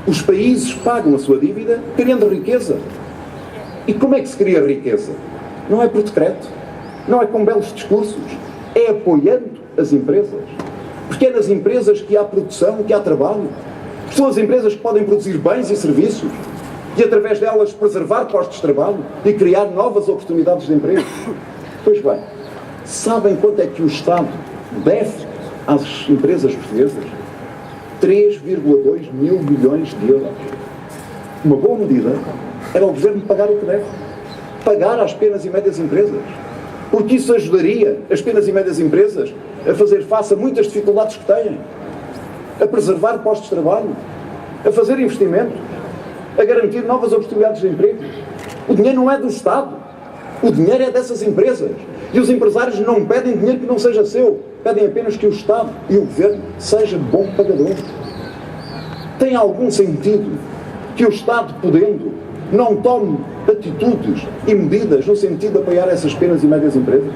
Os países pagam a sua dívida criando riqueza. E como é que se cria riqueza? Não é por decreto, não é com belos discursos, é apoiando as empresas. Porque é nas empresas que há produção, que há trabalho. São as empresas que podem produzir bens e serviços e, através delas, preservar postos de trabalho e criar novas oportunidades de emprego. Pois bem, sabem quanto é que o Estado deve às empresas portuguesas? 3,2 mil milhões de euros. Uma boa medida era o Governo pagar o que deve. Pagar às pequenas e médias empresas. Porque isso ajudaria as pequenas e médias empresas a fazer face a muitas dificuldades que têm. A preservar postos de trabalho. A fazer investimento. A garantir novas oportunidades de emprego. O dinheiro não é do Estado. O dinheiro é dessas empresas. E os empresários não pedem dinheiro que não seja seu. Pedem apenas que o Estado e o Governo sejam bom pagador. Tem algum sentido que o Estado, podendo, não tome atitudes e medidas no sentido de apoiar essas pequenas e médias empresas?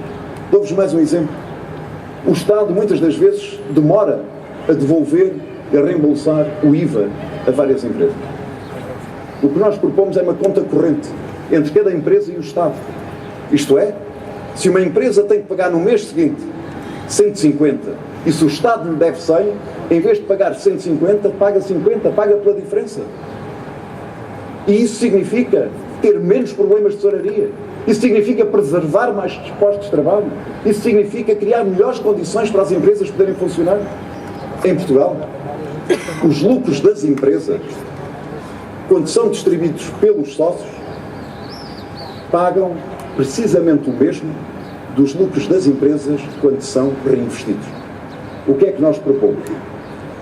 Dou-vos mais um exemplo. O Estado, muitas das vezes, demora a devolver e a reembolsar o IVA a várias empresas. O que nós propomos é uma conta corrente entre cada empresa e o Estado. Isto é, se uma empresa tem que pagar no mês seguinte 150 e se o Estado lhe deve 100, em vez de pagar 150, paga 50, paga pela diferença. E isso significa ter menos problemas de tesouraria. Isso significa preservar mais postos de trabalho. Isso significa criar melhores condições para as empresas poderem funcionar. Em Portugal, os lucros das empresas, quando são distribuídos pelos sócios, pagam precisamente o mesmo dos lucros das empresas quando são reinvestidos. O que é que nós propomos?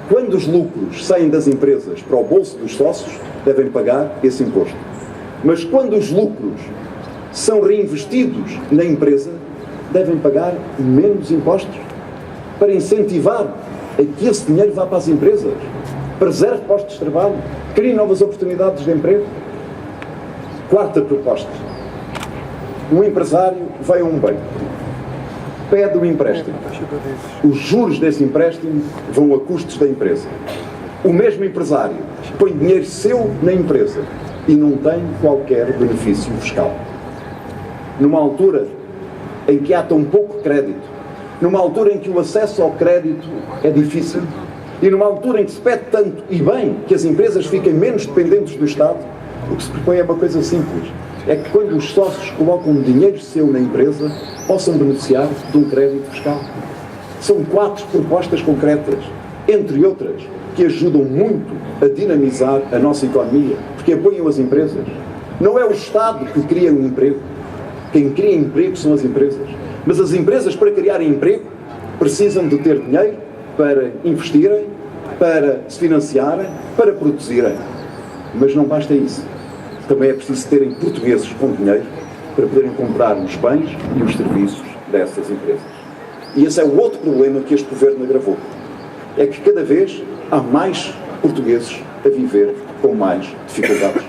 Quando os lucros saem das empresas para o bolso dos sócios, devem pagar esse imposto. Mas quando os lucros são reinvestidos na empresa, devem pagar menos impostos para incentivar a que esse dinheiro vá para as empresas, preserve postos de trabalho, crie novas oportunidades de emprego. Quarta proposta. Um empresário vai a um banco, pede um empréstimo. Os juros desse empréstimo vão a custos da empresa. O mesmo empresário põe dinheiro seu na empresa e não tem qualquer benefício fiscal. Numa altura em que há tão pouco crédito, numa altura em que o acesso ao crédito é difícil e numa altura em que se pede tanto e bem que as empresas fiquem menos dependentes do Estado, o que se propõe é uma coisa simples. É que quando os sócios colocam dinheiro seu na empresa, possam beneficiar de um crédito fiscal. São 4 propostas concretas, entre outras, que ajudam muito a dinamizar a nossa economia, porque apoiam as empresas. Não é o Estado que cria um emprego. Quem cria emprego são as empresas. Mas as empresas, para criarem emprego, precisam de ter dinheiro para investirem, para se financiarem, para produzirem. Mas não basta isso. Também é preciso terem portugueses com dinheiro para poderem comprar os bens e os serviços dessas empresas. E esse é o outro problema que este governo agravou. É que cada vez há mais portugueses a viver com mais dificuldades.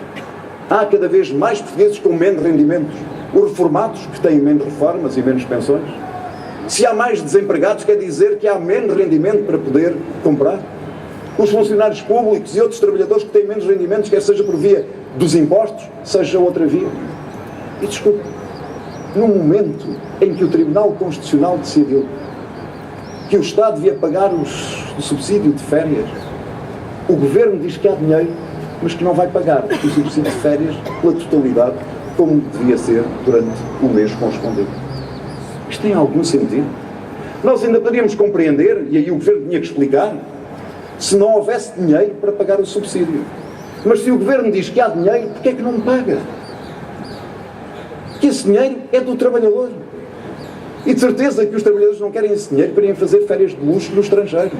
Há cada vez mais portugueses com menos rendimentos. Os reformados, que têm menos reformas e menos pensões. Se há mais desempregados, quer dizer que há menos rendimento para poder comprar. Os funcionários públicos e outros trabalhadores que têm menos rendimentos, quer seja por via dos impostos, seja outra via. E desculpe, no momento em que o Tribunal Constitucional decidiu que o Estado devia pagar o subsídio de férias, o Governo diz que há dinheiro, mas que não vai pagar o subsídio de férias pela totalidade, como devia ser durante o mês correspondente. Isto tem algum sentido? Nós ainda poderíamos compreender, e aí o Governo tinha que explicar, se não houvesse dinheiro para pagar o subsídio. Mas se o Governo diz que há dinheiro, porquê é que não paga? Que esse dinheiro é do trabalhador. E de certeza que os trabalhadores não querem esse dinheiro para irem fazer férias de luxo no estrangeiro.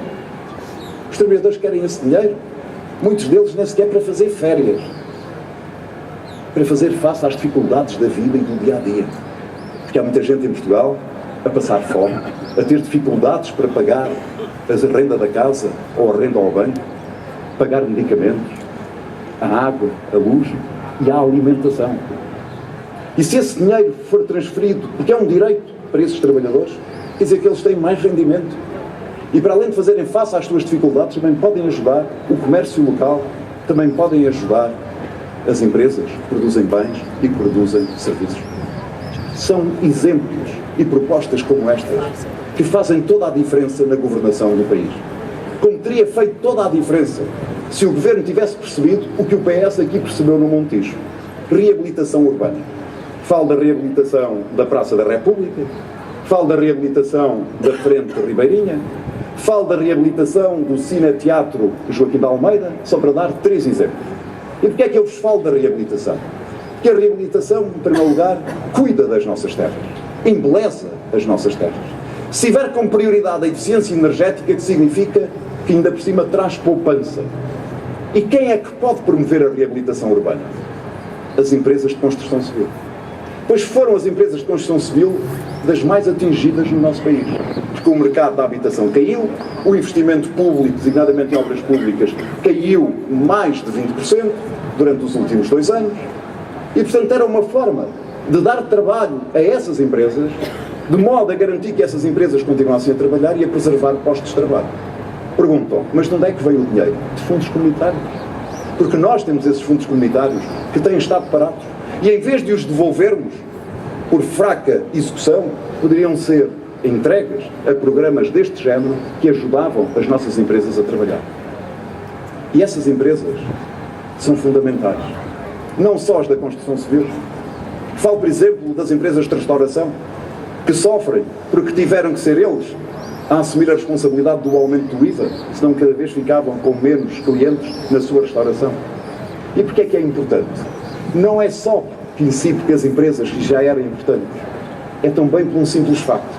Os trabalhadores querem esse dinheiro, muitos deles nem sequer para fazer férias, para fazer face às dificuldades da vida e do dia-a-dia. Porque há muita gente em Portugal a passar fome, a ter dificuldades para pagar a renda da casa ou a renda ao banco, pagar medicamentos, a água, a luz e a alimentação. E se esse dinheiro for transferido, porque é um direito para esses trabalhadores, quer dizer que eles têm mais rendimento. E para além de fazerem face às suas dificuldades, também podem ajudar o comércio local também podem ajudar as empresas que produzem bens e que produzem serviços. São exemplos e propostas como estas que fazem toda a diferença na governação do país. Como teria feito toda a diferença se o Governo tivesse percebido o que o PS aqui percebeu no Montijo. Reabilitação urbana. Falo da reabilitação da Praça da República, falo da reabilitação da Frente de Ribeirinha, falo da reabilitação do Cine-Teatro Joaquim de Almeida, só para dar 3 exemplos. E porquê é que eu vos falo da reabilitação? Porque a reabilitação, em primeiro lugar, cuida das nossas terras, embeleza as nossas terras. Se tiver como prioridade a eficiência energética, que significa que ainda por cima traz poupança. E quem é que pode promover a reabilitação urbana? As empresas de construção civil. Pois foram as empresas de construção civil das mais atingidas no nosso país. Porque o mercado da habitação caiu, o investimento público, designadamente em obras públicas, caiu mais de 20% durante os últimos 2 anos. E, portanto, era uma forma de dar trabalho a essas empresas, de modo a garantir que essas empresas continuassem a trabalhar e a preservar postos de trabalho. Perguntam, mas de onde é que veio o dinheiro? De fundos comunitários. Porque nós temos esses fundos comunitários que têm estado parados. E em vez de os devolvermos por fraca execução, poderiam ser entregues a programas deste género que ajudavam as nossas empresas a trabalhar. E essas empresas são fundamentais. Não só as da construção civil. Falo, por exemplo, das empresas de restauração, que sofrem porque tiveram que ser eles a assumir a responsabilidade do aumento do IVA, senão cada vez ficavam com menos clientes na sua restauração. E porquê é que é importante? Não é só que incide que as empresas que já eram importantes, é também por um simples facto.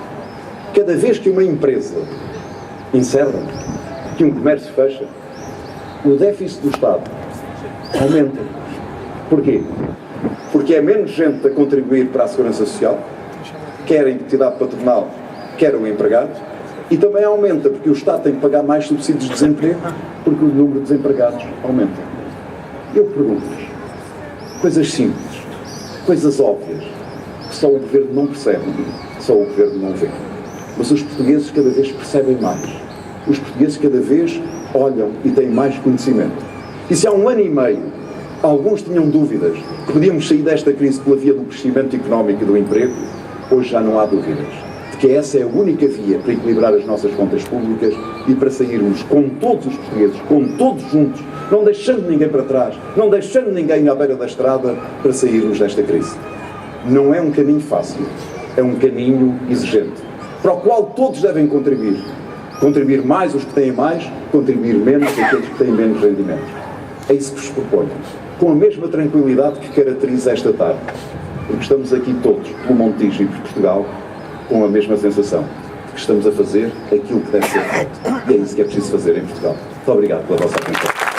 Cada vez que uma empresa encerra, que um comércio fecha, o déficit do Estado aumenta. Porquê? Porque é menos gente a contribuir para a segurança social, quer a entidade patronal, quer o empregado, e também aumenta porque o Estado tem que pagar mais subsídios de desemprego, porque o número de desempregados aumenta. Eu pergunto-vos, coisas simples, coisas óbvias, que só o Governo não percebe, só o Governo não vê. Mas os portugueses cada vez percebem mais. Os portugueses cada vez olham e têm mais conhecimento. E se há 1 ano e meio alguns tinham dúvidas que podíamos sair desta crise pela via do crescimento económico e do emprego, hoje já não há dúvidas de que essa é a única via para equilibrar as nossas contas públicas e para sairmos com todos os portugueses, com todos juntos, não deixando ninguém para trás, não deixando ninguém à beira da estrada, para sairmos desta crise. Não é um caminho fácil, é um caminho exigente, para o qual todos devem contribuir. Contribuir mais os que têm mais, contribuir menos aqueles que têm menos rendimentos. É isso que vos proponho, com a mesma tranquilidade que caracteriza esta tarde, porque estamos aqui todos, pelo Montijo e por Portugal, com a mesma sensação de que estamos a fazer aquilo que deve ser feito. E é isso que é preciso fazer em Portugal. Muito obrigado pela vossa atenção.